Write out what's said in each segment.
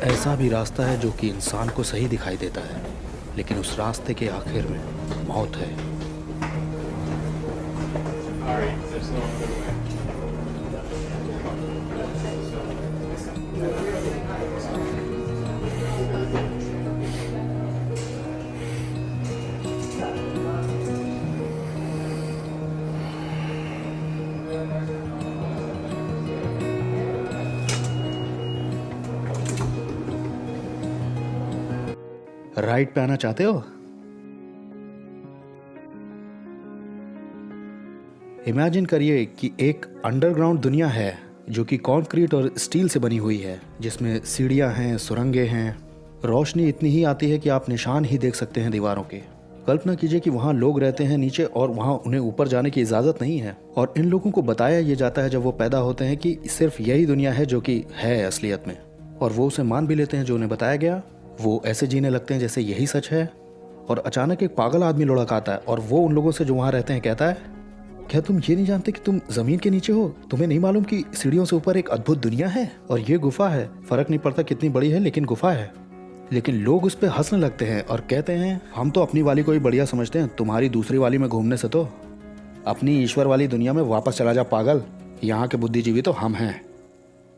ऐसा भी रास्ता है जो कि इंसान को सही दिखाई देता है, लेकिन उस रास्ते के आखिर में मौत है। राइड पे आना चाहते हो? इमेजिन करिए कि एक अंडरग्राउंड दुनिया है जो कि कंक्रीट और स्टील से बनी हुई है, जिसमें सीढ़ियां हैं, सुरंगें हैं, रोशनी इतनी ही आती है कि आप निशान ही देख सकते हैं दीवारों के। कल्पना कीजिए कि वहाँ लोग रहते हैं नीचे और वहाँ उन्हें ऊपर जाने की इजाज़त नहीं है, और इन लोगों को बताया ये जाता है जब वो पैदा होते हैं कि सिर्फ यही दुनिया है जो कि है असलियत में, और वो उसे मान भी लेते हैं जो उन्हें बताया गया। वो ऐसे जीने लगते हैं जैसे यही सच है। और अचानक एक पागल आदमी लुढ़क आता है और वो उन लोगों से जो वहाँ रहते हैं कहता है, क्या तुम ये नहीं जानते कि तुम जमीन के नीचे हो? तुम्हें नहीं मालूम कि सीढ़ियों से ऊपर एक अद्भुत दुनिया है और ये गुफा है। फर्क नहीं पड़ता कितनी बड़ी है, लेकिन गुफा है। लेकिन लोग उस पर हंसने लगते हैं और कहते हैं, हम तो अपनी वाली को ही बढ़िया समझते हैं, तुम्हारी दूसरी वाली में घूमने से तो अपनी ईश्वर वाली दुनिया में वापस चला जा पागल, यहाँ के बुद्धिजीवी तो हम हैं।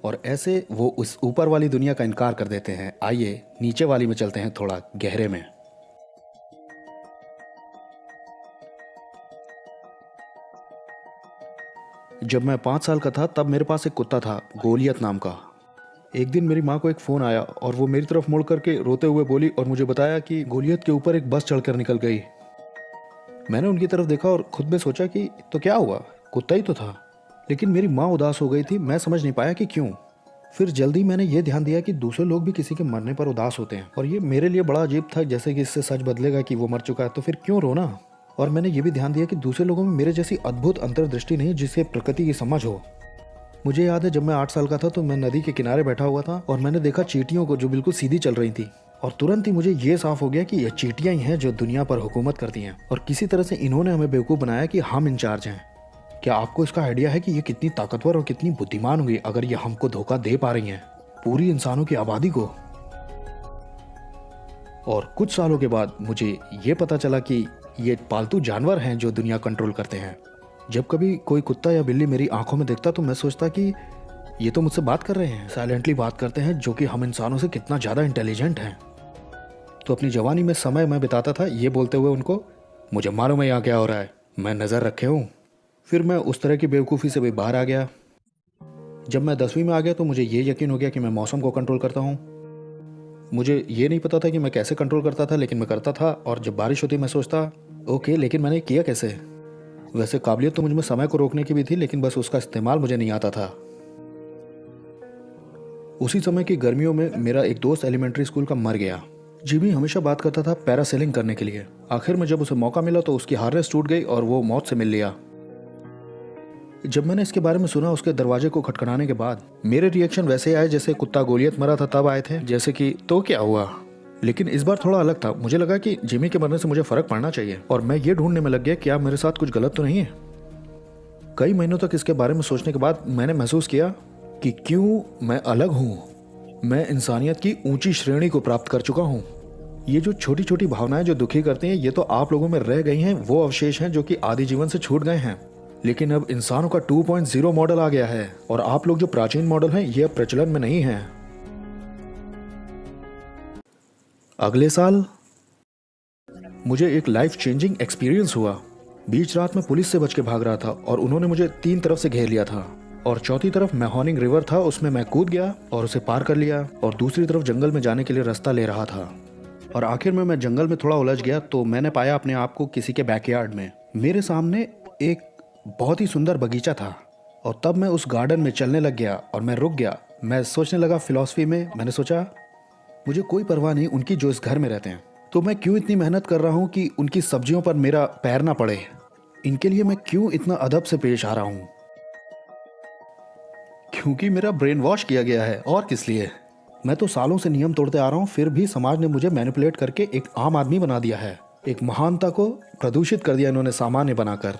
और ऐसे वो उस ऊपर वाली दुनिया का इनकार कर देते हैं। आइए नीचे वाली में चलते हैं, थोड़ा गहरे में। जब मैं 5 साल का था तब मेरे पास एक कुत्ता था, गोलियत नाम का। एक दिन मेरी माँ को एक फ़ोन आया और वो मेरी तरफ मुड़ करके रोते हुए बोली और मुझे बताया कि गोलियत के ऊपर एक बस चढ़कर निकल गई। मैंने उनकी तरफ देखा और खुद में सोचा कि तो क्या हुआ, कुत्ता ही तो था। लेकिन मेरी माँ उदास हो गई थी, मैं समझ नहीं पाया कि क्यों। फिर जल्दी मैंने ये ध्यान दिया कि दूसरे लोग भी किसी के मरने पर उदास होते हैं, और ये मेरे लिए बड़ा अजीब था, जैसे कि इससे सच बदलेगा कि वो मर चुका है तो फिर क्यों रोना। और मैंने ये भी ध्यान दिया कि दूसरे लोगों में मेरे जैसी अद्भुत अंतर्दृष्टि नहीं जिससे प्रकृति की समझ हो। मुझे याद है जब मैं 8 साल का था तो मैं नदी के किनारे बैठा हुआ था और मैंने देखा चींटियों को जो बिल्कुल सीधी चल रही थी, और तुरंत ही मुझे ये साफ हो गया कि ये चींटियां ही हैं जो दुनिया पर हुकूमत करती हैं, और किसी तरह से इन्होंने हमें बेवकूफ़ बनाया कि हम इंचार्ज हैं। क्या आपको इसका आइडिया है कि ये कितनी ताकतवर और कितनी बुद्धिमान होंगी अगर ये हमको धोखा दे पा रही हैं, पूरी इंसानों की आबादी को? और कुछ सालों के बाद मुझे ये पता चला कि ये पालतू जानवर हैं जो दुनिया कंट्रोल करते हैं। जब कभी कोई कुत्ता या बिल्ली मेरी आंखों में दिखता तो मैं सोचता कि ये तो मुझसे बात कर रहे हैं, साइलेंटली बात करते हैं, जो कि हम इंसानों से कितना ज़्यादा इंटेलिजेंट हैं। तो अपनी जवानी में समय मैं बिताता था ये बोलते हुए उनको, मुझे मालूम है यहाँ क्या हो रहा है, मैं नज़र रखे हूँ। फिर मैं उस तरह की बेवकूफ़ी से भी बाहर आ गया। जब मैं 10वीं में आ गया तो मुझे ये यकीन हो गया कि मैं मौसम को कंट्रोल करता हूँ। मुझे ये नहीं पता था कि मैं कैसे कंट्रोल करता था, लेकिन मैं करता था। और जब बारिश होती मैं सोचता, ओके लेकिन मैंने किया कैसे? वैसे काबिलियत तो मुझ में समय को रोकने की भी थी, लेकिन बस उसका इस्तेमाल मुझे नहीं आता था। उसी समय की गर्मियों में मेरा एक दोस्त एलिमेंट्री स्कूल का मर गया। जिमी हमेशा बात करता था पैरासेलिंग करने के लिए। आखिर में जब उसे मौका मिला तो उसकी हार्नेस टूट गई और वो मौत से मिल लिया। जब मैंने इसके बारे में सुना उसके दरवाजे को खटखटाने के बाद, मेरे रिएक्शन वैसे आए जैसे कुत्ता गोलियत मरा था तब आए थे, जैसे कि तो क्या हुआ। लेकिन इस बार थोड़ा अलग था। मुझे लगा कि जिमी के मरने से मुझे फर्क पड़ना चाहिए, और मैं ये ढूंढने में लग गया कि अब मेरे साथ कुछ गलत तो नहीं है। कई महीनों तक इसके बारे में सोचने के बाद मैंने महसूस किया कि क्यों मैं अलग हूँ। मैं इंसानियत की ऊंची श्रेणी को प्राप्त कर चुका हूँ। ये जो छोटी छोटी भावनाएं जो दुखी करती हैं, ये तो आप लोगों में रह गई हैं, वो अवशेष हैं जो कि आदि जीवन से छूट गए हैं। लेकिन अब इंसानों का 2.0 मॉडल आ गया है, और आप लोग जो प्राचीन मॉडल हैं ये अब प्रचलन में नहीं है। अगले साल मुझे एक लाइफ चेंजिंग एक्सपीरियंस हुआ। बीच रात में पुलिस से बच के भाग रहा था और उन्होंने मुझे 3 तरफ से घेर लिया था, और चौथी तरफ मैहोनिंग रिवर था, उसमें मैं कूद गया और उसे पार कर लिया, और दूसरी तरफ जंगल में जाने के लिए रास्ता ले रहा था। और आखिर में मैं जंगल में थोड़ा उलझ गया तो मैंने पाया अपने आप को किसी के बैकयार्ड में। मेरे सामने एक बहुत ही सुंदर बगीचा था, और तब मैं उस गार्डन में चलने लग गया और मैं रुक गया। मैं सोचने लगा फिलॉसफी में। मैंने सोचा, मुझे कोई परवाह नहीं उनकी जो इस घर में रहते हैं, तो मैं क्यों इतनी मेहनत कर रहा हूँ कि उनकी सब्जियों पर मेरा पैर ना पड़े। इनके लिए मैं क्यों इतना अदब से पेश आ रहा हूँ? क्योंकि मेरा ब्रेन वॉश किया गया है, और किस लिए। मैं तो सालों से नियम तोड़ते आ रहा हूँ, फिर भी समाज ने मुझे मैनिपुलेट करके एक आम आदमी बना दिया है। एक महानता को प्रदूषित कर दिया इन्होंने सामान्य बनाकर।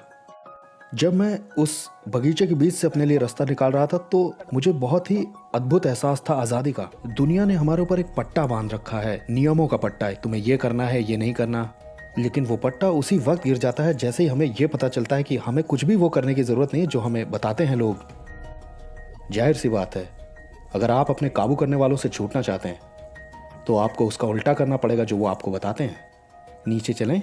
जब मैं उस बगीचे के बीच से अपने लिए रास्ता निकाल रहा था तो मुझे बहुत ही अद्भुत एहसास था आज़ादी का। दुनिया ने हमारे ऊपर एक पट्टा बांध रखा है, नियमों का पट्टा है, तुम्हें ये करना है, ये नहीं करना। लेकिन वो पट्टा उसी वक्त गिर जाता है जैसे ही हमें ये पता चलता है कि हमें कुछ भी वो करने की ज़रूरत नहीं है जो हमें बताते हैं लोग। जाहिर सी बात है, अगर आप अपने काबू करने वालों से छूटना चाहते हैं तो आपको उसका उल्टा करना पड़ेगा जो वो आपको बताते हैं। नीचे चलें।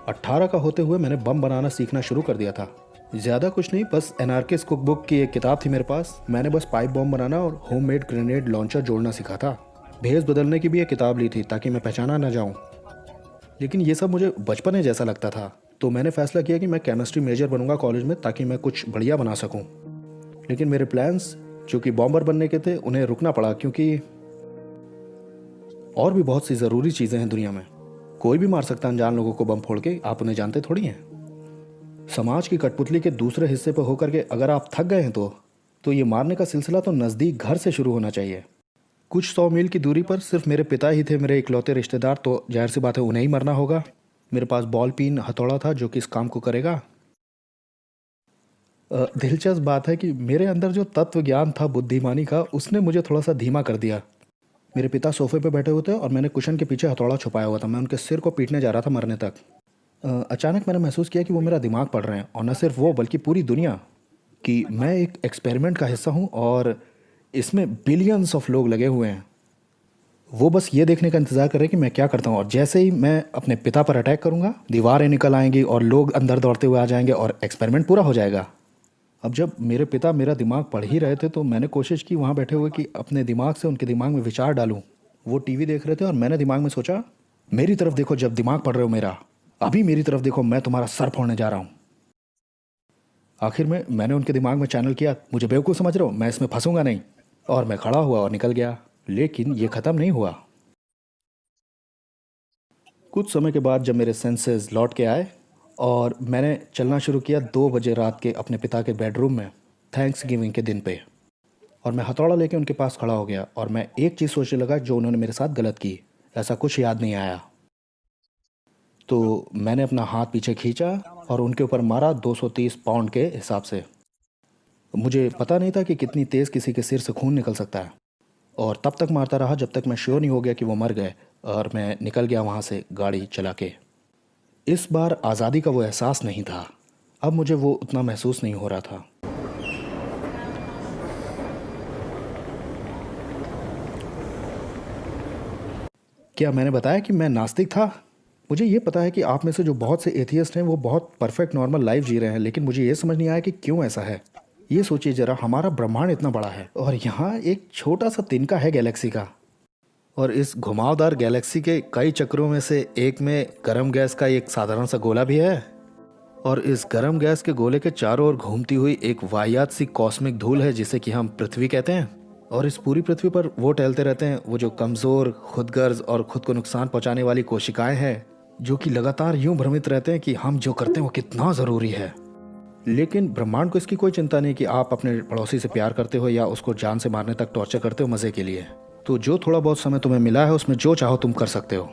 18 का होते हुए मैंने बम बनाना सीखना शुरू कर दिया था। ज़्यादा कुछ नहीं, बस एनार्किस्ट कुक बुक की एक किताब थी मेरे पास। मैंने बस पाइप बम बनाना और होममेड ग्रेनेड लॉन्चर जोड़ना सीखा था। भेस बदलने की भी एक किताब ली थी ताकि मैं पहचाना ना जाऊं। लेकिन ये सब मुझे बचपने जैसा लगता था, तो मैंने फैसला किया कि मैं केमिस्ट्री मेजर बनूंगा कॉलेज में ताकि मैं कुछ बढ़िया बना सकूं। लेकिन मेरे प्लान्स जो कि बॉम्बर बनने के थे उन्हें रुकना पड़ा, क्योंकि और भी बहुत सी ज़रूरी चीज़ें हैं दुनिया में। कोई भी मार सकता है अनजान लोगों को बम फोड़ के, आप उन्हें जानते थोड़ी हैं। समाज की कठपुतली के दूसरे हिस्से पर होकर के अगर आप थक गए हैं तो ये मारने का सिलसिला तो नज़दीक घर से शुरू होना चाहिए। कुछ 100 मील की दूरी पर सिर्फ मेरे पिता ही थे मेरे इकलौते रिश्तेदार, तो जाहिर सी बात है उन्हें ही मरना होगा। मेरे पास बॉल पीन हथौड़ा था जो कि इस काम को करेगा। दिलचस्प बात है कि मेरे अंदर जो तत्व ज्ञान था बुद्धिमानी का, उसने मुझे थोड़ा सा धीमा कर दिया। मेरे पिता सोफे पे बैठे हुए थे और मैंने कुशन के पीछे हथौड़ा छुपाया हुआ था। मैं उनके सिर को पीटने जा रहा था मरने तक। अचानक मैंने महसूस किया कि वो मेरा दिमाग पढ़ रहे हैं, और न सिर्फ वो बल्कि पूरी दुनिया, कि मैं एक एक्सपेरिमेंट का हिस्सा हूँ और इसमें बिलियंस ऑफ लोग लगे हुए हैं। वो बस ये देखने का इंतज़ार कर रहे हैं कि मैं क्या करता हूँ, और जैसे ही मैं अपने पिता पर अटैक करूँगा दीवारें निकल आएंगी और लोग अंदर दौड़ते हुए आ जाएंगे और एक्सपेरिमेंट पूरा हो जाएगा। अब जब मेरे पिता मेरा दिमाग पढ़ ही रहे थे तो मैंने कोशिश की वहाँ बैठे हुए कि अपने दिमाग से उनके दिमाग में विचार डालूं। वो टीवी देख रहे थे और मैंने दिमाग में सोचा, मेरी तरफ देखो जब दिमाग पढ़ रहे हो मेरा, अभी मेरी तरफ देखो, मैं तुम्हारा सर फोड़ने जा रहा हूँ। आखिर में मैंने उनके दिमाग में चैनल किया, मुझे बेवकूफ़ समझ रहे हो, मैं इसमें फंसूंगा नहीं। और मैं खड़ा हुआ और निकल गया। लेकिन ये ख़त्म नहीं हुआ। कुछ समय के बाद जब मेरे सेंसेस लौट के आए और मैंने चलना शुरू किया 2 बजे रात के अपने पिता के बेडरूम में, थैंक्स गिविंग के दिन पे, और मैं हथौड़ा लेके उनके पास खड़ा हो गया और मैं एक चीज़ सोचने लगा जो उन्होंने मेरे साथ गलत की। ऐसा कुछ याद नहीं आया, तो मैंने अपना हाथ पीछे खींचा और उनके ऊपर मारा 230 पाउंड के हिसाब से। मुझे पता नहीं था कि कितनी तेज़ किसी के सिर से खून निकल सकता है, और तब तक मारता रहा जब तक मैं श्योर नहीं हो गया कि वो मर गए, और मैं निकल गया वहाँ से गाड़ी चला के। इस बार आज़ादी का वो एहसास नहीं था। अब मुझे वो उतना महसूस नहीं हो रहा था। क्या मैंने बताया कि मैं नास्तिक था? मुझे ये पता है कि आप में से जो बहुत से एथियस्ट हैं वो बहुत परफेक्ट नॉर्मल लाइफ जी रहे हैं, लेकिन मुझे ये समझ नहीं आया कि क्यों ऐसा है। ये सोचिए ज़रा, हमारा ब्रह्मांड इतना बड़ा है और यहाँ एक छोटा सा तिनका है गैलेक्सी का, और इस घुमावदार गैलेक्सी के कई चक्रों में से एक में गर्म गैस का एक साधारण सा गोला भी है, और इस गर्म गैस के गोले के चारों ओर घूमती हुई एक वाहियात सी कॉस्मिक धूल है जिसे कि हम पृथ्वी कहते हैं। और इस पूरी पृथ्वी पर वो टहलते रहते हैं, वो जो कमज़ोर, खुदगर्ज और खुद को नुकसान पहुंचाने वाली कोशिकाएं हैं, जो कि लगातार यूं भ्रमित रहते हैं कि हम जो करते हैं वो कितना ज़रूरी है। लेकिन ब्रह्मांड को इसकी कोई चिंता नहीं कि आप अपने पड़ोसी से प्यार करते हो या उसको जान से मारने तक टॉर्चर करते हो मज़े के लिए। तो जो थोड़ा बहुत समय तुम्हें मिला है उसमें जो चाहो तुम कर सकते हो।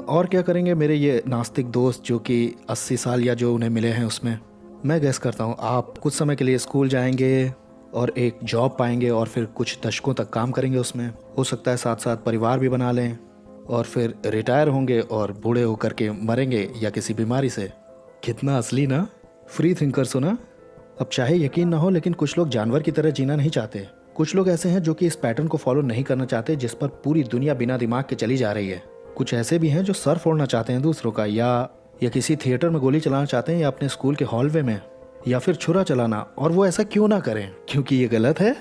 और क्या करेंगे मेरे ये नास्तिक दोस्त जो कि 80 साल या जो उन्हें मिले हैं उसमें? मैं गैस करता हूँ आप कुछ समय के लिए स्कूल जाएंगे और एक जॉब पाएंगे और फिर कुछ दशकों तक काम करेंगे उसमें। हो सकता है साथ साथ परिवार भी बना लें, और फिर रिटायर होंगे और बूढ़े होकर के मरेंगे या किसी बीमारी से। कितना असली ना? फ्री थिंकर्स हो ना? अब चाहे यकीन ना हो, लेकिन कुछ लोग जानवर की तरह जीना नहीं चाहते। कुछ लोग ऐसे हैं जो कि इस पैटर्न को फॉलो नहीं करना चाहते जिस पर पूरी दुनिया बिना दिमाग के चली जा रही है। कुछ ऐसे भी हैं जो सर फोड़ना चाहते हैं दूसरों का, या किसी थिएटर में गोली चलाना चाहते हैं, या अपने स्कूल के हॉलवे में, या फिर छुरा चलाना। और वो ऐसा क्यों ना करें? क्योंकि ये गलत है।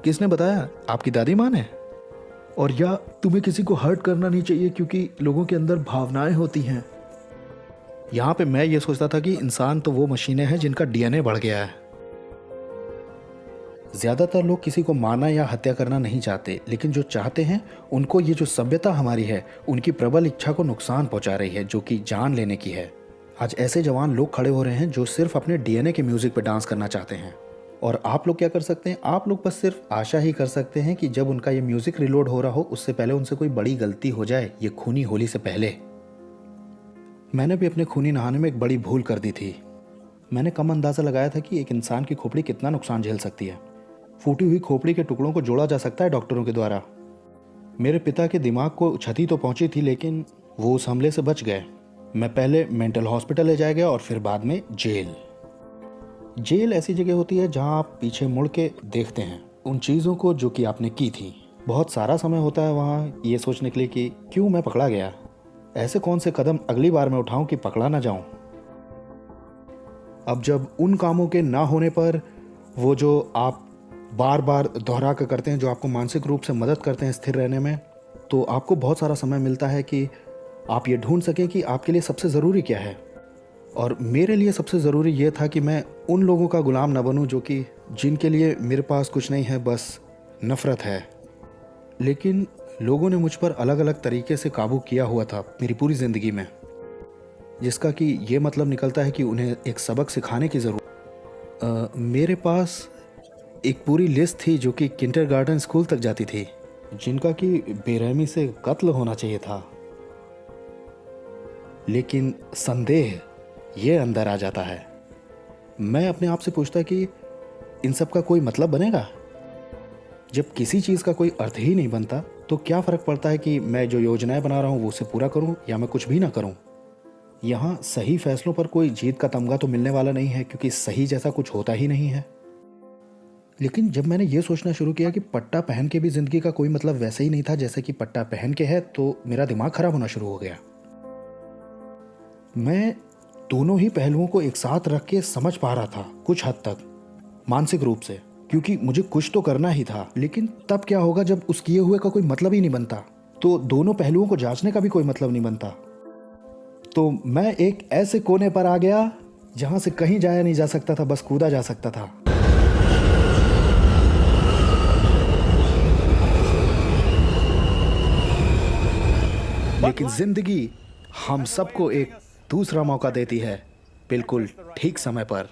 किसने बताया? आपकी दादी माँ ने। और या तुम्हें किसी को हर्ट करना नहीं चाहिए क्योंकि लोगों के अंदर भावनाएं होती हैं। यहाँ पे मैं ये सोचता था कि इंसान तो वो मशीनें हैं जिनका डीएनए बढ़ गया है। ज़्यादातर लोग किसी को मारना या हत्या करना नहीं चाहते, लेकिन जो चाहते हैं उनको ये जो सभ्यता हमारी है उनकी प्रबल इच्छा को नुकसान पहुंचा रही है, जो कि जान लेने की है। आज ऐसे जवान लोग खड़े हो रहे हैं जो सिर्फ अपने डीएनए के म्यूज़िक पर डांस करना चाहते हैं। और आप लोग क्या कर सकते हैं, आप लोग बस सिर्फ आशा ही कर सकते हैं कि जब उनका ये म्यूज़िक रिलोड हो रहा हो उससे पहले उनसे कोई बड़ी गलती हो जाए, ये खूनी होली से पहले। मैंने भी अपने खूनी नहाने में एक बड़ी भूल कर दी थी। मैंने कम अंदाज़ा लगाया था कि एक इंसान की खोपड़ी कितना नुकसान झेल सकती है। फूटी हुई खोपड़ी के टुकड़ों को जोड़ा जा सकता है डॉक्टरों के द्वारा। मेरे पिता के दिमाग को क्षति तो पहुंची थी, लेकिन वो उस हमले से बच गए। मैं पहले मेंटल हॉस्पिटल ले जाया गया और फिर बाद में जेल। जेल ऐसी जगह होती है जहां आप पीछे मुड़ के देखते हैं उन चीज़ों को जो कि आपने की थी। बहुत सारा समय होता है वहाँ ये सोचने के लिए कि क्यों मैं पकड़ा गया, ऐसे कौन से कदम अगली बार मैं उठाऊं कि पकड़ा ना जाऊं। अब जब उन कामों के ना होने पर वो जो आप बार बार दोहरा कर करते हैं, जो आपको मानसिक रूप से मदद करते हैं स्थिर रहने में, तो आपको बहुत सारा समय मिलता है कि आप ये ढूंढ सकें कि आपके लिए सबसे ज़रूरी क्या है। और मेरे लिए सबसे ज़रूरी ये था कि मैं उन लोगों का गुलाम न बनूं जो कि जिनके लिए मेरे पास कुछ नहीं है, बस नफ़रत है। लेकिन लोगों ने मुझ पर अलग अलग तरीके से काबू किया हुआ था मेरी पूरी ज़िंदगी में, जिसका कि ये मतलब निकलता है कि उन्हें एक सबक सिखाने की ज़रूरत। मेरे पास एक पूरी लिस्ट थी जो कि किंडरगार्टन स्कूल तक जाती थी, जिनका कि बेरहमी से कत्ल होना चाहिए था। लेकिन संदेह ये अंदर आ जाता है। मैं अपने आप से पूछता कि इन सब का कोई मतलब बनेगा? जब किसी चीज़ का कोई अर्थ ही नहीं बनता तो क्या फ़र्क पड़ता है कि मैं जो योजनाएं बना रहा हूँ वो उसे पूरा करूँ या मैं कुछ भी ना करूँ। यहाँ सही फैसलों पर कोई जीत का तमगा तो मिलने वाला नहीं है, क्योंकि सही जैसा कुछ होता ही नहीं है। लेकिन जब मैंने ये सोचना शुरू किया कि पट्टा पहन के भी ज़िंदगी का कोई मतलब वैसे ही नहीं था जैसे कि पट्टा पहन के है, तो मेरा दिमाग ख़राब होना शुरू हो गया। मैं दोनों ही पहलुओं को एक साथ रख के समझ पा रहा था कुछ हद तक, मानसिक रूप से, क्योंकि मुझे कुछ तो करना ही था। लेकिन तब क्या होगा जब उस किए हुए का कोई मतलब ही नहीं बनता, तो दोनों पहलुओं को जांचने का भी कोई मतलब नहीं बनता। तो मैं एक ऐसे कोने पर आ गया जहां से कहीं जाया नहीं जा सकता था, बस कूदा जा सकता था। लेकिन जिंदगी हम सबको एक दूसरा मौका देती है, बिल्कुल ठीक समय पर।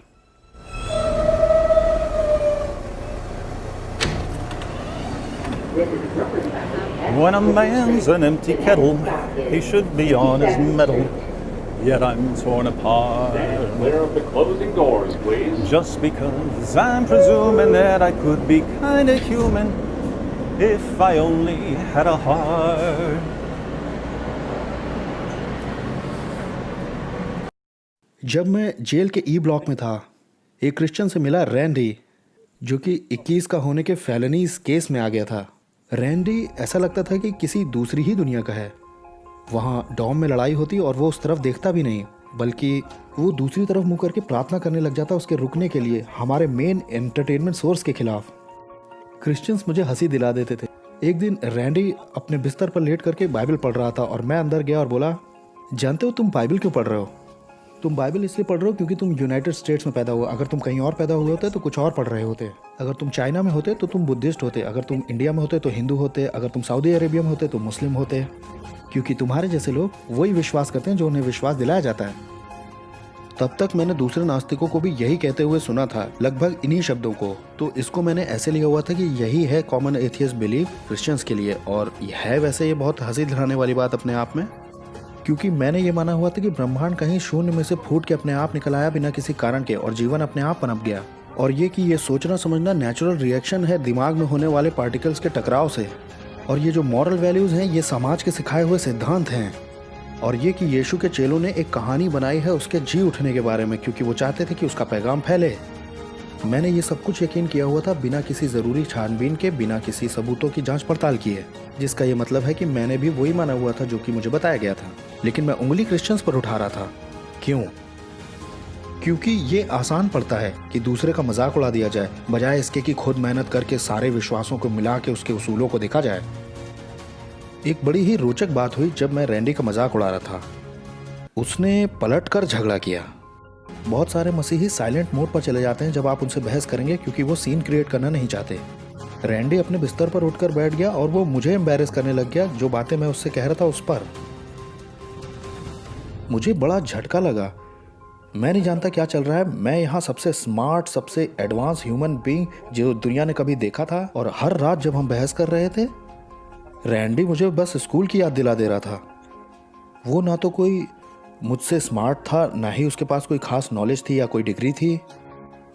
When a man's an empty kettle, he should be on his mettle. Yet I'm torn apart. Clear of the closing doors, please. Just because I'm presuming that I could be kinda human if I only had a heart. जब मैं jail के E block में था, एक Christian से मिला Randy, जो कि 21 का होने के फेलनीज केस में आ गया था। रैंडी ऐसा लगता था कि किसी दूसरी ही दुनिया का है। वहाँ डॉम में लड़ाई होती और वो उस तरफ देखता भी नहीं, बल्कि वो दूसरी तरफ मुंह करके प्रार्थना करने लग जाता उसके रुकने के लिए, हमारे मेन एंटरटेनमेंट सोर्स के खिलाफ। क्रिश्चियंस मुझे हंसी दिला देते थे। एक दिन रैंडी अपने बिस्तर पर लेट करके बाइबल पढ़ रहा था और मैं अंदर गया और बोला, जानते हो तुम बाइबल क्यों पढ़ रहे हो? तुम बाइबल इसलिए पढ़ रहे हो क्योंकि तुम यूनाइटेड स्टेट्स में पैदा हुआ। अगर तुम कहीं और पैदा हुए होते तो कुछ और पढ़ रहे होते। अगर तुम चाइना में होते तो तुम बुद्धिस्ट होते, अगर तुम इंडिया में होते तो हिंदू होते, अगर तुम सऊदी अरेबिया में होते तो मुस्लिम होते, क्योंकि तुम्हारे जैसे लोग वही विश्वास करते हैं जो उन्हें विश्वास दिलाया जाता है। तब तक मैंने दूसरे नास्तिकों को भी यही कहते हुए सुना था, लगभग इन्हीं शब्दों को। तो इसको मैंने ऐसे लिया हुआ था कि यही है कॉमन एथियस्ट बिलीफ क्रिश्चियंस के लिए। और है वैसे ये बहुत हंसी दिलाने वाली बात अपने आप में, क्योंकि मैंने ये माना हुआ था कि ब्रह्मांड कहीं शून्य में से फूट के अपने आप निकल आया बिना किसी कारण के, और जीवन अपने आप पनप गया। और ये कि ये सोचना समझना नेचुरल रिएक्शन है दिमाग में होने वाले पार्टिकल्स के टकराव से। और ये जो मॉरल वैल्यूज़ हैं ये समाज के सिखाए हुए सिद्धांत हैं। और ये कि यीशु के चेलों ने एक कहानी बनाई है उसके जी उठने के बारे में, क्योंकि वो चाहते थे कि उसका पैगाम फैले। मैंने ये सब कुछ यकीन किया हुआ था बिना किसी ज़रूरी छानबीन के, बिना किसी सबूतों की जांच पड़ताल किए, जिसका ये मतलब है कि मैंने भी वही माना हुआ था जो कि मुझे बताया गया था। लेकिन मैं उंगली क्रिश्चियंस पर उठा रहा था। क्यों? क्योंकि ये आसान पड़ता है कि दूसरे का मजाक उड़ा दिया जाए, बजाय इसके कि खुद मेहनत करके सारे विश्वासों को मिला के उसके उसूलों को देखा जाए। एक बड़ी ही रोचक बात हुई जब मैं रैंडी का मजाक उड़ा रहा था। उसने पलट कर झगड़ा किया। बहुत सारे मसीही साइलेंट मोड पर चले जाते हैं जब आप उनसे बहस करेंगे, क्योंकि वो सीन क्रिएट करना नहीं चाहते। रैंडी अपने बिस्तर पर उठकर बैठ गया और वो मुझे एम्बैरेस करने लग गया जो बातें मैं उससे कह रहा था उस पर। मुझे बड़ा झटका लगा। मैं नहीं जानता क्या चल रहा है, मैं यहाँ सबसे स्मार्ट, सबसे एडवांस ह्यूमन बीइंग जो दुनिया ने कभी देखा था, और हर रात जब हम बहस कर रहे थे रैंडी मुझे बस स्कूल की याद दिला दे रहा था। वो ना तो कोई मुझसे स्मार्ट था, ना ही उसके पास कोई खास नॉलेज थी या कोई डिग्री थी,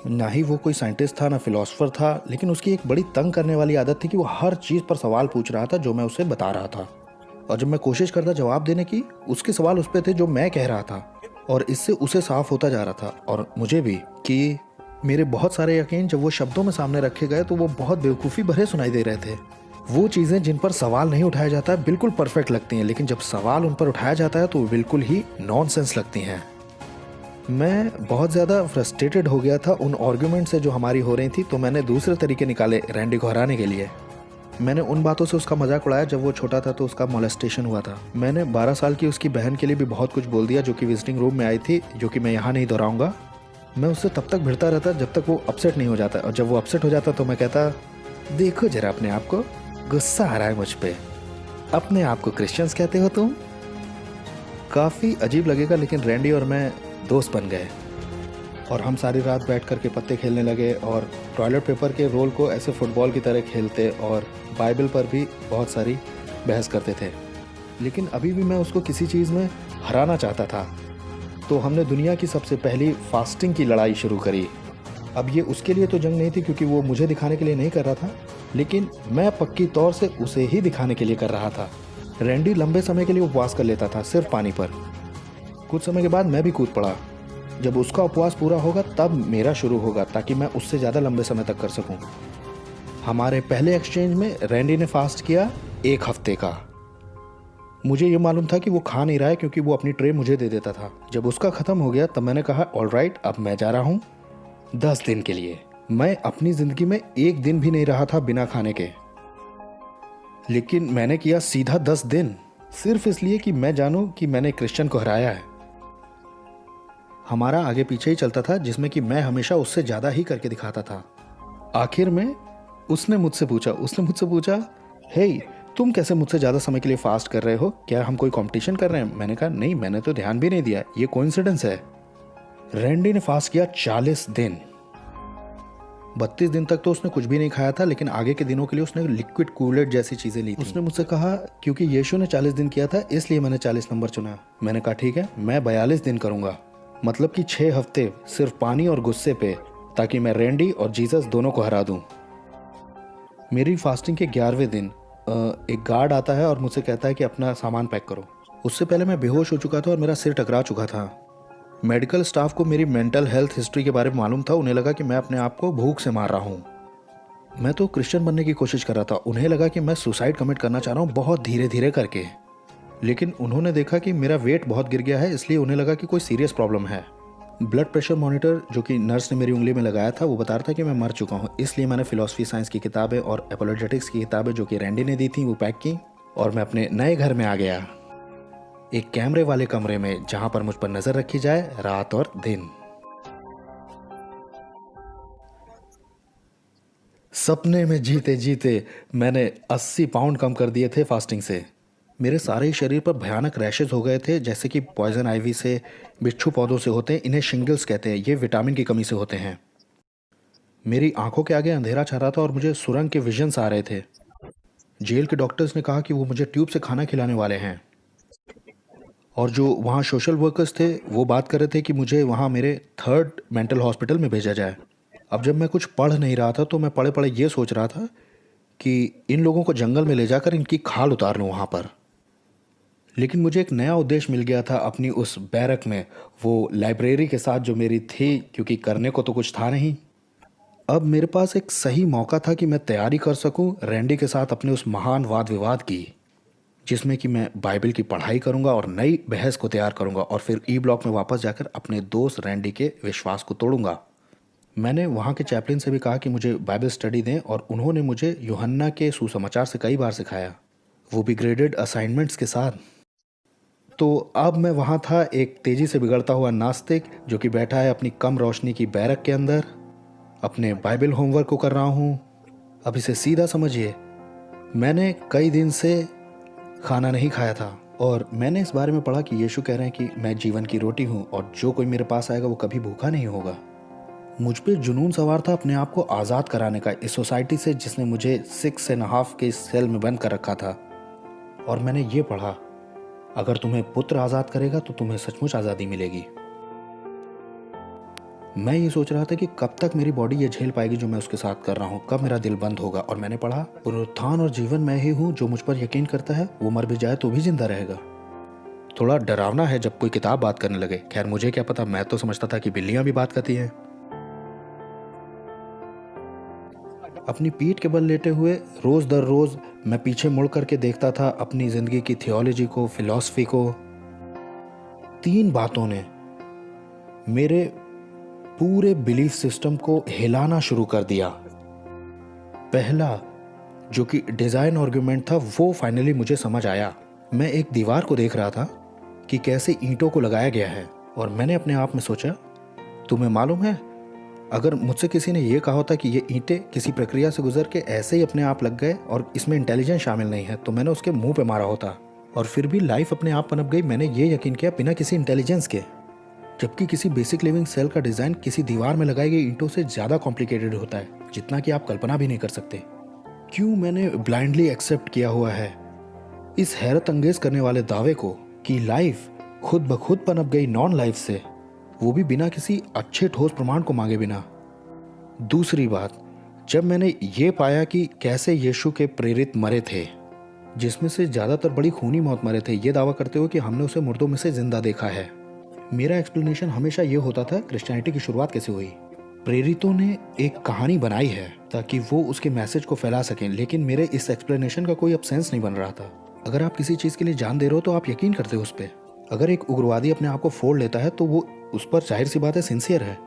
ना ही वो कोई साइंटिस्ट था, ना फिलोसफर था, लेकिन उसकी एक बड़ी तंग करने वाली आदत थी कि वो हर चीज़ पर सवाल पूछ रहा था जो मैं उसे बता रहा था, और जब मैं कोशिश करता जवाब देने की, उसके सवाल उस पे थे जो मैं कह रहा था, और इससे उसे साफ होता जा रहा था और मुझे भी कि मेरे बहुत सारे यकीन जब वो शब्दों में सामने रखे गए तो वो बहुत बेवकूफ़ी भरे सुनाई दे रहे थे। वो चीज़ें जिन पर सवाल नहीं उठाया जाता है बिल्कुल परफेक्ट लगती हैं, लेकिन जब सवाल उन पर उठाया जाता है तो वो बिल्कुल ही नॉनसेंस लगती हैं। मैं बहुत ज़्यादा फ्रस्ट्रेटेड हो गया था उन आर्ग्यूमेंट से जो हमारी हो रही थी, तो मैंने दूसरे तरीके निकाले रैंडी को हराने के लिए। मैंने उन बातों से उसका मजाक उड़ाया जब वो छोटा था तो उसका मोलेस्टेशन हुआ था। मैंने 12 साल की उसकी बहन के लिए भी बहुत कुछ बोल दिया जो कि विजिटिंग रूम में आई थी, जो कि मैं यहाँ नहीं दोहराऊंगा। मैं उससे तब तक भिड़ता रहता जब तक वो अपसेट नहीं हो जाता, और जब वो अपसेट हो जाता तो मैं कहता, देखो जरा अपने आप को, गुस्सा आ रहा है मुझ पे, अपने आप को क्रिश्चियंस कहते हो तुम। काफ़ी अजीब लगेगा, लेकिन रैंडी और मैं दोस्त बन गए और हम सारी रात बैठ कर के पत्ते खेलने लगे और टॉयलेट पेपर के रोल को ऐसे फुटबॉल की तरह खेलते और बाइबल पर भी बहुत सारी बहस करते थे। लेकिन अभी भी मैं उसको किसी चीज़ में हराना चाहता था, तो हमने दुनिया की सबसे पहली फास्टिंग की लड़ाई शुरू करी। अब ये उसके लिए तो जंग नहीं थी क्योंकि वो मुझे दिखाने के लिए नहीं कर रहा था, लेकिन मैं पक्की तौर से उसे ही दिखाने के लिए कर रहा था। रैंडी लंबे समय के लिए उपवास कर लेता था सिर्फ पानी पर। कुछ समय के बाद मैं भी कूद पड़ा। जब उसका उपवास पूरा होगा तब मेरा शुरू होगा, ताकि मैं उससे ज़्यादा लंबे समय तक कर सकूं। हमारे पहले एक्सचेंज में रैंडी ने फास्ट किया 1 हफ्ते का। मुझे ये मालूम था कि वो खा नहीं रहा है क्योंकि वो अपनी ट्रे मुझे दे देता था। जब उसका ख़त्म हो गया तब मैंने कहा ऑलराइट, अब मैं जा रहा हूँ 10 दिन के लिए। मैं अपनी ज़िंदगी में एक दिन भी नहीं रहा था बिना खाने के, लेकिन मैंने किया सीधा 10 दिन, सिर्फ इसलिए कि मैं जानूं कि मैंने क्रिश्चियन को हराया है। हमारा आगे पीछे ही चलता था, जिसमें कि मैं हमेशा उससे ज़्यादा ही करके दिखाता था। आखिर में उसने मुझसे पूछा, हे तुम कैसे मुझसे ज़्यादा समय के लिए फास्ट कर रहे हो, क्या हम कोई कंपटीशन कर रहे हैं? मैंने कहा नहीं, मैंने तो ध्यान भी नहीं दिया, ये कोइंसिडेंस है। रैंडी ने फास्ट किया 40 दिन। 32 दिन तक तो उसने कुछ भी नहीं खाया था, लेकिन आगे के दिनों के लिए उसने लिक्विड कूलेट जैसी चीज़ें ली थी। उसने मुझसे कहा क्योंकि यीशु ने 40 दिन किया था इसलिए मैंने 40 नंबर चुना। मैंने कहा ठीक है, मैं 42 दिन करूँगा, मतलब कि 6 हफ्ते सिर्फ पानी और गुस्से पे, ताकि मैं रैंडी और जीसस दोनों को हरा दूँ। मेरी फास्टिंग के 11वें दिन एक गार्ड आता है और मुझसे कहता है कि अपना सामान पैक करो। उससे पहले मैं बेहोश हो चुका था और मेरा सिर टकरा चुका था। मेडिकल स्टाफ को मेरी मेंटल हेल्थ हिस्ट्री के बारे में मालूम था। उन्हें लगा कि मैं अपने आप को भूख से मार रहा हूँ। मैं तो क्रिश्चियन बनने की कोशिश कर रहा था। उन्हें लगा कि मैं सुसाइड कमिट करना चाह रहा हूँ बहुत धीरे धीरे करके, लेकिन उन्होंने देखा कि मेरा वेट बहुत गिर गया है, इसलिए उन्हें लगा कि कोई सीरियस प्रॉब्लम है। ब्लड प्रेशर मॉनिटर जो कि नर्स ने मेरी उंगली में लगाया था वो बता रहा था कि मैं मर चुका हूँ, इसलिए मैंने फिलॉसफी साइंस की किताबें और एपोलोजेटिक्स की किताबें जो कि रैंडी ने दी थी वो पैक की और मैं अपने नए घर में आ गया, एक कैमरे वाले कमरे में जहां पर मुझ पर नजर रखी जाए रात और दिन। सपने में जीते जीते मैंने 80 पाउंड कम कर दिए थे फास्टिंग से। मेरे सारे शरीर पर भयानक रैशेज हो गए थे, जैसे कि पॉइजन आइवी से, बिच्छू पौधों से होते हैं, इन्हें शिंगल्स कहते हैं। ये विटामिन की कमी से होते हैं। मेरी आंखों के आगे अंधेरा छा रहा था और मुझे सुरंग के विजन्स आ रहे थे। जेल के डॉक्टर्स ने कहा कि वो मुझे ट्यूब से खाना खिलाने वाले हैं, और जो वहाँ सोशल वर्कर्स थे वो बात कर रहे थे कि मुझे वहाँ मेरे 3rd मेंटल हॉस्पिटल में भेजा जाए। अब जब मैं कुछ पढ़ नहीं रहा था तो मैं पढ़े पढ़े ये सोच रहा था कि इन लोगों को जंगल में ले जाकर इनकी खाल उतार लूँ वहाँ पर। लेकिन मुझे एक नया उद्देश्य मिल गया था अपनी उस बैरक में, वो लाइब्रेरी के साथ जो मेरी थी, क्योंकि करने को तो कुछ था नहीं। अब मेरे पास एक सही मौका था कि मैं तैयारी कर सकूं रैंडी के साथ अपने उस महान वाद विवाद की, जिसमें कि मैं बाइबल की पढ़ाई करूंगा और नई बहस को तैयार करूंगा और फिर ई ब्लॉक में वापस जाकर अपने दोस्त रैंडी के विश्वास को तोड़ूंगा। मैंने वहाँ के चैपलिन से भी कहा कि मुझे बाइबल स्टडी दें और उन्होंने मुझे यूहन्ना के सुसमाचार से कई बार सिखाया, वो भी ग्रेडेड असाइनमेंट्स के साथ। तो अब मैं वहाँ था, एक तेज़ी से बिगड़ता हुआ नास्तिक जो कि बैठा है अपनी कम रोशनी की बैरक के अंदर, अपने बाइबल होमवर्क को कर रहा हूँ। अब इसे सीधा समझिए, मैंने कई दिन से खाना नहीं खाया था और मैंने इस बारे में पढ़ा कि यीशु कह रहे हैं कि मैं जीवन की रोटी हूँ और जो कोई मेरे पास आएगा वो कभी भूखा नहीं होगा। मुझ पे जुनून सवार था अपने आप को आज़ाद कराने का इस सोसाइटी से जिसने मुझे 6.5 के सेल में बंद कर रखा था। और मैंने ये पढ़ा, अगर तुम्हें पुत्र आज़ाद करेगा तो तुम्हें सचमुच आज़ादी मिलेगी। मैं ये सोच रहा था कि कब तक मेरी बॉडी ये झेल पाएगी जो मैं उसके साथ कर रहा हूँ, कब मेरा दिल बंद होगा। और मैंने पढ़ा, पुनरुत्थान और जीवन मैं ही हूँ, जो मुझ पर यकीन करता है वो मर भी जाए तो भी जिंदा रहेगा। थोड़ा डरावना है जब कोई किताब बात करने लगे। खैर मुझे क्या पता, मैं तो समझता था कि बिल्लियां भी बात करती हैं। अपनी पीठ के बल लेटे हुए रोज दर रोज मैं पीछे मुड़ करके देखता था अपनी जिंदगी की थियोलॉजी को, फिलॉसफी को। 3 बातों ने मेरे पूरे बिलीफ सिस्टम को हिलाना शुरू कर दिया। पहला, जो कि डिजाइन आर्गुमेंट था, वो फाइनली मुझे समझ आया। मैं एक दीवार को देख रहा था कि कैसे ईंटों को लगाया गया है और मैंने अपने आप में सोचा, तुम्हें मालूम है, अगर मुझसे किसी ने यह कहा होता कि ये ईंटें किसी प्रक्रिया से गुजर के ऐसे ही अपने आप लग गए और इसमें इंटेलिजेंस शामिल नहीं है, तो मैंने उसके मुंह पे मारा होता। और फिर भी लाइफ अपने आप पनप गई। मैंने ये यकीन किया बिना किसी इंटेलिजेंस के, जबकि किसी बेसिक लिविंग सेल का डिज़ाइन किसी दीवार में लगाई गई ईंटों से ज़्यादा कॉम्प्लिकेटेड होता है, जितना कि आप कल्पना भी नहीं कर सकते। क्यों मैंने ब्लाइंडली एक्सेप्ट किया हुआ है इस हैरत अंगेज करने वाले दावे को कि लाइफ खुद ब खुद पनप गई नॉन लाइफ से, वो भी बिना किसी अच्छे ठोस प्रमाण को मांगे बिना। दूसरी बात, जब मैंने ये पाया कि कैसे यीशु के प्रेरित मरे थे, जिसमें से ज़्यादातर बड़ी खूनी मौत मरे थे, ये दावा करते हुए कि हमने उसे मुर्दों में से जिंदा देखा है। मेरा एक्सप्लेनेशन हमेशा ये होता था क्रिश्चियनिटी की शुरुआत कैसे हुई। प्रेरितों ने एक कहानी बनाई है ताकि वो उसके मैसेज को फैला सकें, लेकिन मेरे इस एक्सप्लेनेशन का कोई अब सेंस नहीं बन रहा था। अगर आप किसी चीज़ के लिए जान दे रहे हो तो आप यकीन करते हो उस पर। अगर एक उग्रवादी अपने आप को फोड़ लेता है तो वो उस पर जाहिर सी बात है सिंसियर है।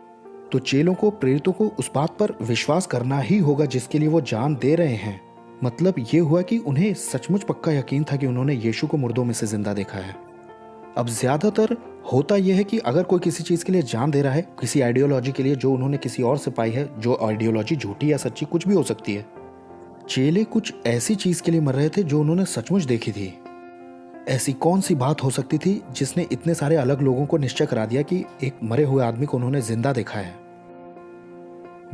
तो चेलों को, प्रेरितों को उस बात पर विश्वास करना ही होगा जिसके लिए वो जान दे रहे हैं। मतलब ये हुआ कि उन्हें सचमुच पक्का यकीन था कि उन्होंने यीशु को मुर्दों में से जिंदा देखा है। अब ज़्यादातर होता यह है कि अगर कोई किसी चीज़ के लिए जान दे रहा है, किसी आइडियोलॉजी के लिए जो उन्होंने किसी और से पाई है, जो आइडियोलॉजी झूठी या सच्ची कुछ भी हो सकती है, चेले कुछ ऐसी चीज़ के लिए मर रहे थे जो उन्होंने सचमुच देखी थी। ऐसी कौन सी बात हो सकती थी जिसने इतने सारे अलग लोगों को निश्चय करा दिया कि एक मरे हुए आदमी को उन्होंने जिंदा देखा है।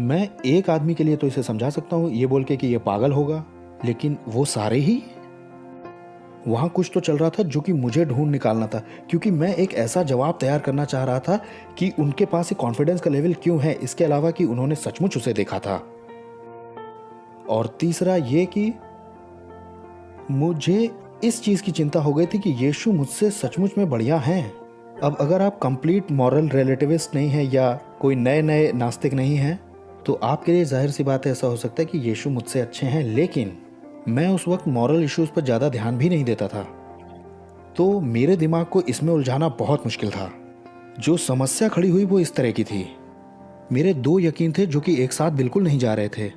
मैं एक आदमी के लिए तो इसे समझा सकता हूँ ये बोल के कि ये पागल होगा, लेकिन वो सारे ही। वहाँ कुछ तो चल रहा था जो कि मुझे ढूंढ निकालना था, क्योंकि मैं एक ऐसा जवाब तैयार करना चाह रहा था कि उनके पास ये कॉन्फिडेंस का लेवल क्यों है, इसके अलावा कि उन्होंने सचमुच उसे देखा था। और तीसरा ये कि मुझे इस चीज़ की चिंता हो गई थी कि यीशु मुझसे सचमुच में बढ़िया हैं। अब अगर आप कंप्लीट मॉरल रिलेटिविस्ट नहीं हैं या कोई नए नास्तिक नहीं हैं, तो आपके लिए जाहिर सी बात है ऐसा हो सकता है कि यीशु मुझसे अच्छे हैं, लेकिन मैं उस वक्त मॉरल इश्यूज़ पर ज़्यादा ध्यान भी नहीं देता था। तो मेरे दिमाग को इसमें उलझाना बहुत मुश्किल था। जो समस्या खड़ी हुई वो इस तरह की थी। मेरे 2 यकीन थे जो कि एक साथ बिल्कुल नहीं जा रहे थे।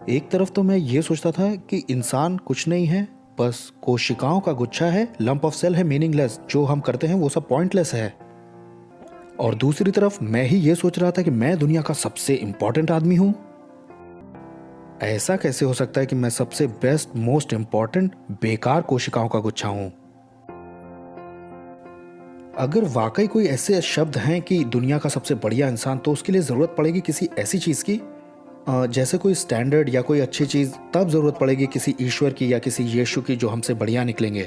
एक तरफ तो मैं ये सोचता था कि इंसान कुछ नहीं है, बस कोशिकाओं का गुच्छा है, लंप ऑफ सेल है, मीनिंगलेस, जो हम करते हैं वो सब पॉइंटलेस है। और दूसरी तरफ मैं ही ये सोच रहा था कि मैं दुनिया का सबसे इंपॉर्टेंट आदमी हूं। ऐसा कैसे हो सकता है कि मैं सबसे बेस्ट, मोस्ट इंपॉर्टेंट बेकार कोशिकाओं का गुच्छा हूं? अगर वाकई कोई ऐसे शब्द हैं कि दुनिया का सबसे बढ़िया इंसान, तो उसके लिए जरूरत पड़ेगी किसी ऐसी चीज की, जैसे कोई स्टैंडर्ड या कोई अच्छी चीज, तब जरूरत पड़ेगी किसी ईश्वर की या किसी यीशु की जो हमसे बढ़िया निकलेंगे।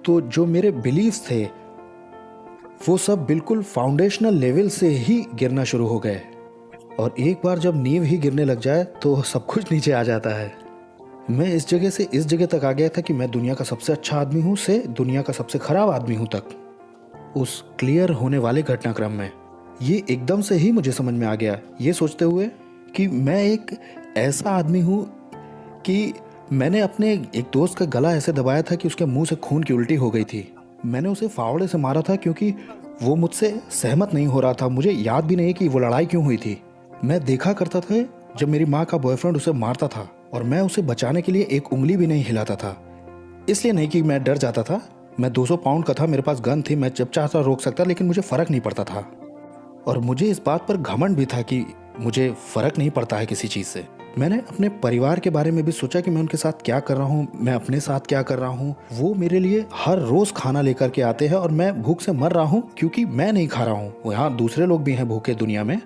तो जो मेरे बिलीव्स थे वो सब बिल्कुल फाउंडेशनल लेवल से ही गिरना शुरू हो गए। और एक बार जब नींव ही गिरने लग जाए तो सब कुछ नीचे आ जाता है। मैं इस जगह से इस जगह तक आ गया था कि मैं दुनिया का सबसे अच्छा आदमी हूँ से दुनिया का सबसे खराब आदमी हूँ तक, उस क्लियर होने वाले घटनाक्रम में। ये एकदम से ही मुझे समझ में आ गया, ये सोचते हुए कि मैं एक ऐसा आदमी हूँ कि मैंने अपने एक दोस्त का गला ऐसे दबाया था कि उसके मुंह से खून की उल्टी हो गई थी। मैंने उसे फावड़े से मारा था क्योंकि वो मुझसे सहमत नहीं हो रहा था। मुझे याद भी नहीं कि वो लड़ाई क्यों हुई थी। मैं देखा करता था जब मेरी माँ का बॉयफ्रेंड उसे मारता था और मैं उसे बचाने के लिए एक उंगली भी नहीं हिलाता था। इसलिए नहीं कि मैं डर जाता था, मैं 200 पाउंड का था, मेरे पास गन थी, मैं जब चाहता रोक सकता, लेकिन मुझे फ़र्क नहीं पड़ता था। और मुझे इस बात पर घमंड भी था कि मुझे फ़र्क नहीं पड़ता है किसी चीज़ से। मैंने अपने परिवार के बारे में भी सोचा कि मैं उनके साथ क्या कर रहा हूँ, मैं अपने साथ क्या कर रहा हूँ। वो मेरे लिए हर रोज़ खाना लेकर के आते हैं और मैं भूख से मर रहा हूँ क्योंकि मैं नहीं खा रहा हूँ। यहाँ दूसरे लोग भी हैं भूखे दुनिया में,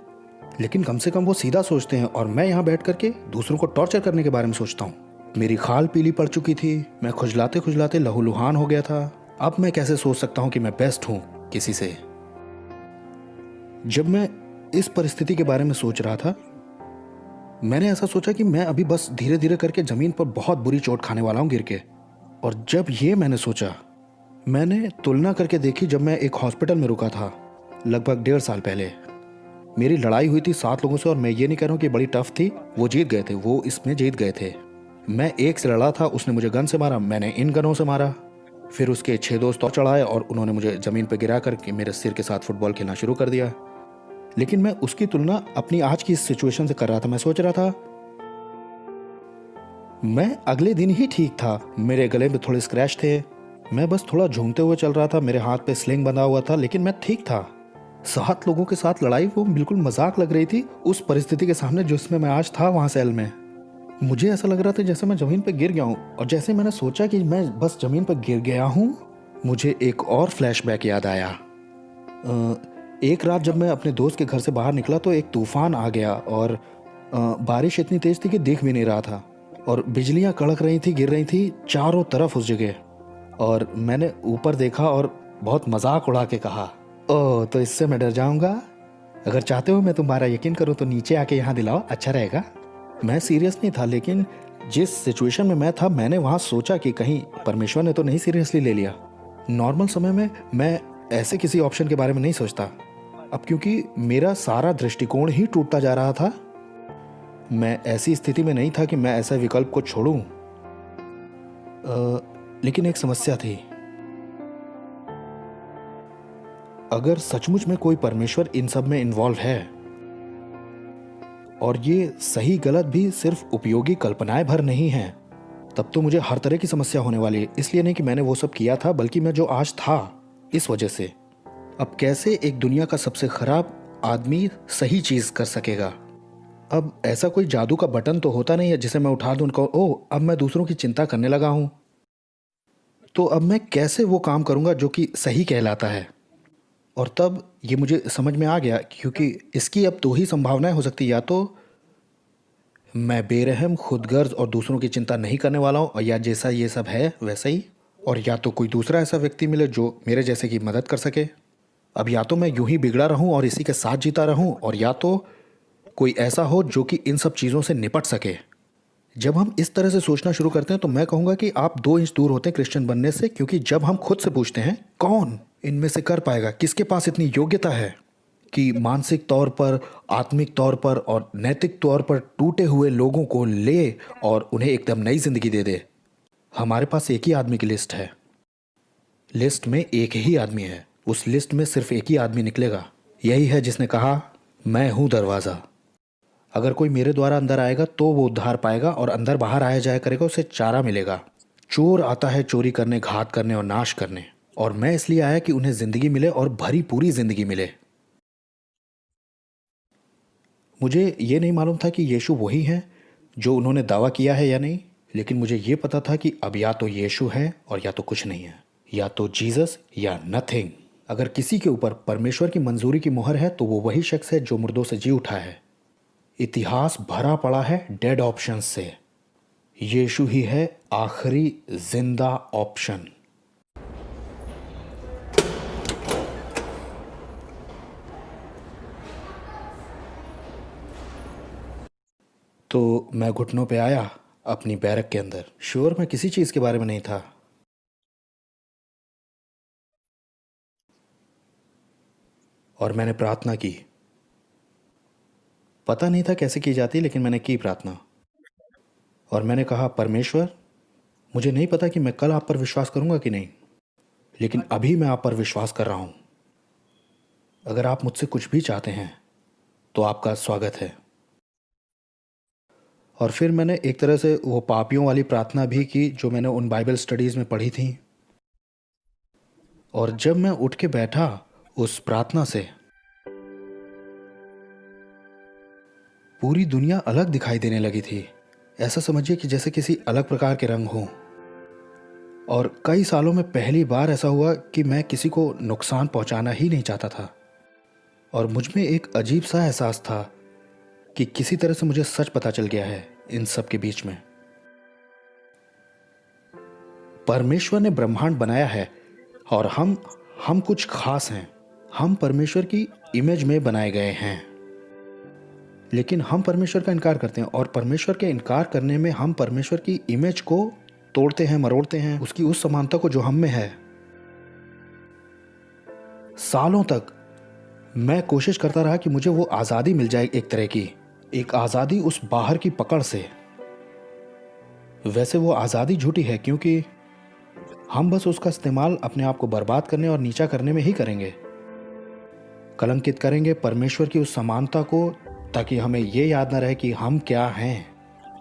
लेकिन कम से कम वो सीधा सोचते हैं और मैं यहाँ बैठ करके दूसरों को टॉर्चर करने के बारे में सोचता हूँ। मेरी खाल पीली पड़ चुकी थी, मैं खुजलाते खुजलाते लहूलुहान हो गया था। अब मैं कैसे सोच सकता हूँ कि मैं बेस्ट हूँ किसी से। जब मैं इस परिस्थिति के बारे में सोच रहा था, मैंने ऐसा सोचा कि मैं अभी बस धीरे धीरे करके ज़मीन पर बहुत बुरी चोट खाने वाला हूँ गिर के। और जब ये मैंने सोचा, मैंने तुलना करके देखी जब मैं एक हॉस्पिटल में रुका था लगभग 1.5 साल पहले। मेरी लड़ाई हुई थी 7 लोगों से और मैं ये नहीं कह रहा हूँ कि बड़ी टफ थी, वो जीत गए थे, वो इसमें जीत गए थे। मैं एक से लड़ा था, उसने मुझे गन से मारा, मैंने इन गनों से मारा। फिर उसके 6 दोस्त और चढ़ाए और उन्होंने मुझे ज़मीन पर गिरा कर मेरे सिर के साथ फुटबॉल खेलना शुरू कर दिया। लेकिन मैं उसकी तुलना अपनी आज की इस सिचुएशन से कर रहा था। मैं सोच रहा था मैं अगले दिन ही ठीक था, मेरे गले में थोड़े स्क्रैच थे, मैं बस थोड़ा झूमते हुए चल रहा था, मेरे हाथ पे स्लिंग बंधा हुआ था, लेकिन मैं ठीक था। 7 लोगों के साथ लड़ाई वो बिल्कुल मजाक लग रही थी उस परिस्थिति के सामने जिसमें मैं आज था वहां सेल में। मुझे ऐसा लग रहा था जैसे मैं जमीन पर गिर गया हूँ। और जैसे मैंने सोचा कि मैं बस जमीन पर गिर गया हूँ, मुझे एक और फ्लैशबैक याद आया। एक रात जब मैं अपने दोस्त के घर से बाहर निकला तो एक तूफान आ गया और बारिश इतनी तेज थी कि दिख भी नहीं रहा था और बिजलियां कड़क रही थी, गिर रही थी चारों तरफ उस जगह। और मैंने ऊपर देखा और बहुत मजाक उड़ा के कहा, ओह तो इससे मैं डर जाऊंगा? अगर चाहते हो मैं तुम्हारा यकीन करूं तो नीचे आके यहाँ दिलाओ, अच्छा रहेगा। मैं सीरियस नहीं था, लेकिन जिस सिचुएशन में मैं था मैंने वहाँ सोचा कि कहीं परमेश्वर ने तो नहीं सीरियसली ले लिया। नॉर्मल समय में मैं ऐसे किसी ऑप्शन के बारे में नहीं सोचता। अब क्योंकि मेरा सारा दृष्टिकोण ही टूटता जा रहा था, मैं ऐसी स्थिति में नहीं था कि मैं ऐसे विकल्प को छोड़ूं। लेकिन एक समस्या थी। अगर सचमुच में कोई परमेश्वर इन सब में इन्वॉल्व है और ये सही गलत भी सिर्फ उपयोगी कल्पनाएं भर नहीं हैं, तब तो मुझे हर तरह की समस्या होने वाली है। इसलिए नहीं कि मैंने वो सब किया था, बल्कि मैं जो आज था इस वजह से। अब कैसे एक दुनिया का सबसे खराब आदमी सही चीज कर सकेगा? अब ऐसा कोई जादू का बटन तो होता नहीं है जिसे मैं उठा दूं उनको, ओह अब मैं दूसरों की चिंता करने लगा हूं, तो अब मैं कैसे वो काम करूंगा जो कि सही कहलाता है? और तब ये मुझे समझ में आ गया, क्योंकि इसकी अब 2 ही संभावनाएं हो सकती, या तो मैं बेरहम, खुदगर्ज और दूसरों की चिंता नहीं करने वाला हूँ, और या जैसा ये सब है वैसा ही, और या तो कोई दूसरा ऐसा व्यक्ति मिले जो मेरे जैसे की मदद कर सके। अब या तो मैं यूं ही बिगड़ा रहूं और इसी के साथ जीता रहूं, और या तो कोई ऐसा हो जो कि इन सब चीज़ों से निपट सके। जब हम इस तरह से सोचना शुरू करते हैं तो मैं कहूँगा कि आप 2 इंच दूर होते हैं क्रिश्चियन बनने से, क्योंकि जब हम खुद से पूछते हैं कौन इनमें से कर पाएगा, किसके पास इतनी योग्यता है कि मानसिक तौर पर, आत्मिक तौर पर और नैतिक तौर पर टूटे हुए लोगों को ले और उन्हें एकदम नई जिंदगी दे दे। हमारे पास एक ही आदमी की लिस्ट है। लिस्ट में एक ही आदमी है, उस लिस्ट में सिर्फ एक ही आदमी निकलेगा। यही है जिसने कहा, मैं हूं दरवाज़ा। अगर कोई मेरे द्वारा अंदर आएगा तो वो उद्धार पाएगा, और अंदर बाहर आया जाया करेगा, उसे चारा मिलेगा। चोर आता है चोरी करने, घात करने और नाश करने, और मैं इसलिए आया कि उन्हें जिंदगी मिले और भरी पूरी जिंदगी मिले। मुझे ये नहीं मालूम था कि यीशु वही है जो उन्होंने दावा किया है या नहीं, लेकिन मुझे ये पता था कि अब या तो यीशु है और या तो कुछ नहीं है, या तो जीसस या नथिंग। अगर किसी के ऊपर परमेश्वर की मंजूरी की मुहर है तो वो वही शख्स है जो मुर्दों से जी उठा है। इतिहास भरा पड़ा है डेड ऑप्शंस से। यीशु ही है आखिरी जिंदा ऑप्शन। तो मैं घुटनों पे आया अपनी बैरक के अंदर। श्योर मैं किसी चीज के बारे में नहीं था। और मैंने प्रार्थना की। पता नहीं था कैसे की जाती, लेकिन मैंने की प्रार्थना। और मैंने कहा, परमेश्वर, मुझे नहीं पता कि मैं कल आप पर विश्वास करूंगा कि नहीं, लेकिन अभी मैं आप पर विश्वास कर रहा हूं। अगर आप मुझसे कुछ भी चाहते हैं तो आपका स्वागत है। और फिर मैंने एक तरह से वो पापियों वाली प्रार्थना भी की जो मैंने उन बाइबल स्टडीज में पढ़ी थी। और जब मैं उठ के बैठा उस प्रार्थना से, पूरी दुनिया अलग दिखाई देने लगी थी। ऐसा समझिए कि जैसे किसी अलग प्रकार के रंग हों। और कई सालों में पहली बार ऐसा हुआ कि मैं किसी को नुकसान पहुंचाना ही नहीं चाहता था। और मुझ में एक अजीब सा एहसास था कि किसी तरह से मुझे सच पता चल गया है इन सब के बीच में। परमेश्वर ने ब्रह्मांड बनाया है और हम कुछ खास हैं। हम परमेश्वर की इमेज में बनाए गए हैं, लेकिन हम परमेश्वर का इनकार करते हैं। और परमेश्वर के इनकार करने में हम परमेश्वर की इमेज को तोड़ते हैं, मरोड़ते हैं, उसकी उस समानता को जो हम में है। सालों तक मैं कोशिश करता रहा कि मुझे वो आज़ादी मिल जाए, एक तरह की एक आज़ादी उस बाहर की पकड़ से। वैसे वो आज़ादी झूठी है, क्योंकि हम बस उसका इस्तेमाल अपने आप को बर्बाद करने और नीचा करने में ही करेंगे। कलंकित करेंगे परमेश्वर की उस समानता को, ताकि हमें ये याद ना रहे कि हम क्या हैं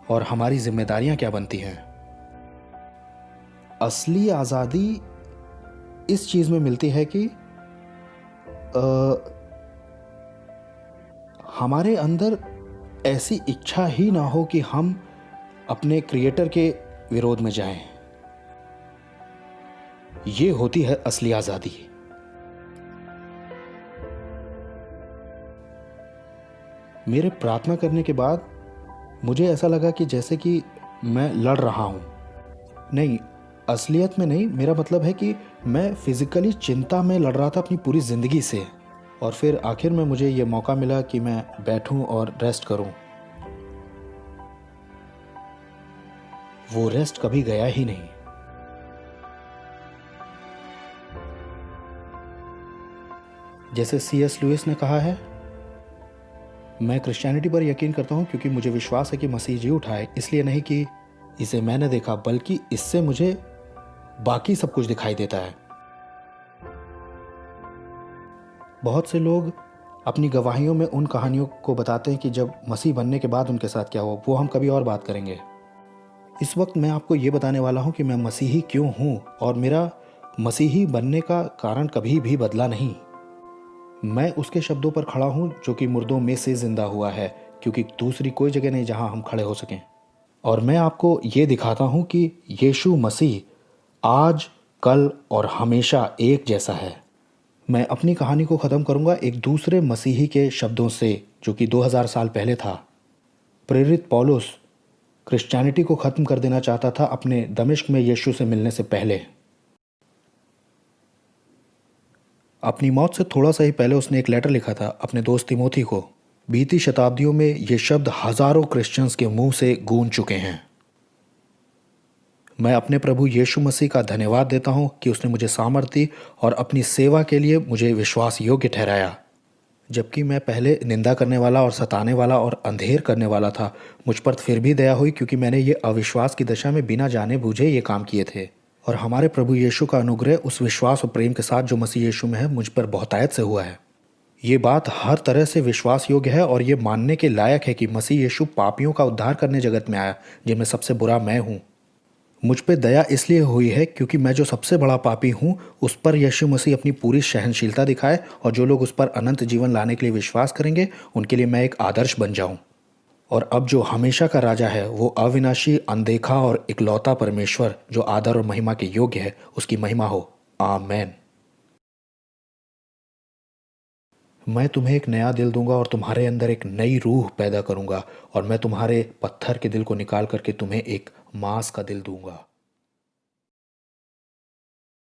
और हमारी जिम्मेदारियां क्या बनती हैं। असली आज़ादी इस चीज़ में मिलती है कि हमारे अंदर ऐसी इच्छा ही ना हो कि हम अपने क्रिएटर के विरोध में जाएं। ये होती है असली आज़ादी। मेरे प्रार्थना करने के बाद मुझे ऐसा लगा कि जैसे कि मैं लड़ रहा हूं। नहीं, असलियत में नहीं, मेरा मतलब है कि मैं फिजिकली चिंता में लड़ रहा था अपनी पूरी ज़िंदगी से। और फिर आखिर में मुझे ये मौका मिला कि मैं बैठूं और रेस्ट करूं। वो रेस्ट कभी गया ही नहीं। जैसे C.S. लुइस ने कहा है, मैं क्रिश्चियनिटी पर यकीन करता हूं क्योंकि मुझे विश्वास है कि मसीह जी उठाए, इसलिए नहीं कि इसे मैंने देखा, बल्कि इससे मुझे बाकी सब कुछ दिखाई देता है। बहुत से लोग अपनी गवाहियों में उन कहानियों को बताते हैं कि जब मसीह बनने के बाद उनके साथ क्या हुआ, वो हम कभी और बात करेंगे। इस वक्त मैं आपको ये बताने वाला हूं कि मैं मसीही क्यों हूं, और मेरा मसीही बनने का कारण कभी भी बदला नहीं। मैं उसके शब्दों पर खड़ा हूं जो कि मुर्दों में से जिंदा हुआ है, क्योंकि दूसरी कोई जगह नहीं जहां हम खड़े हो सकें। और मैं आपको ये दिखाता हूं कि यीशु मसीह आज, कल और हमेशा एक जैसा है। मैं अपनी कहानी को ख़त्म करूंगा एक दूसरे मसीही के शब्दों से, जो कि 2000 साल पहले था। प्रेरित पौलुस क्रिश्चियनिटी को ख़त्म कर देना चाहता था अपने दमिश्क में यीशु से मिलने से पहले। अपनी मौत से थोड़ा सा ही पहले उसने एक लेटर लिखा था अपने दोस्त तिमोथी को। बीती शताब्दियों में ये शब्द हजारों क्रिश्चियंस के मुंह से गूंज चुके हैं। मैं अपने प्रभु यीशु मसीह का धन्यवाद देता हूं कि उसने मुझे सामर्थ्य दी और अपनी सेवा के लिए मुझे विश्वास योग्य ठहराया। जबकि मैं पहले निंदा करने वाला और सताने वाला और अंधेर करने वाला था, मुझ पर फिर भी दया हुई, क्योंकि मैंने ये अविश्वास की दशा में बिना जाने बूझे ये काम किए थे। और हमारे प्रभु यीशु का अनुग्रह उस विश्वास और प्रेम के साथ जो मसीह यीशु में है, मुझ पर बहुतायत से हुआ है। ये बात हर तरह से विश्वास योग्य है और ये मानने के लायक है कि मसीह यीशु पापियों का उद्धार करने जगत में आया, जिनमें सबसे बुरा मैं हूँ। मुझ पे दया इसलिए हुई है क्योंकि मैं जो सबसे बड़ा पापी हूँ, उस पर यीशु मसीह अपनी पूरी सहनशीलता दिखाए, और जो लोग उस पर अनंत जीवन लाने के लिए विश्वास करेंगे, उनके लिए मैं एक आदर्श बन जाऊँ। और अब जो हमेशा का राजा है, वो अविनाशी, अनदेखा और इकलौता परमेश्वर, जो आदर और महिमा के योग्य है, उसकी महिमा हो। आमेन। मैं तुम्हें एक नया दिल दूंगा और तुम्हारे अंदर एक नई रूह पैदा करूंगा, और मैं तुम्हारे पत्थर के दिल को निकाल करके तुम्हें एक मांस का दिल दूंगा।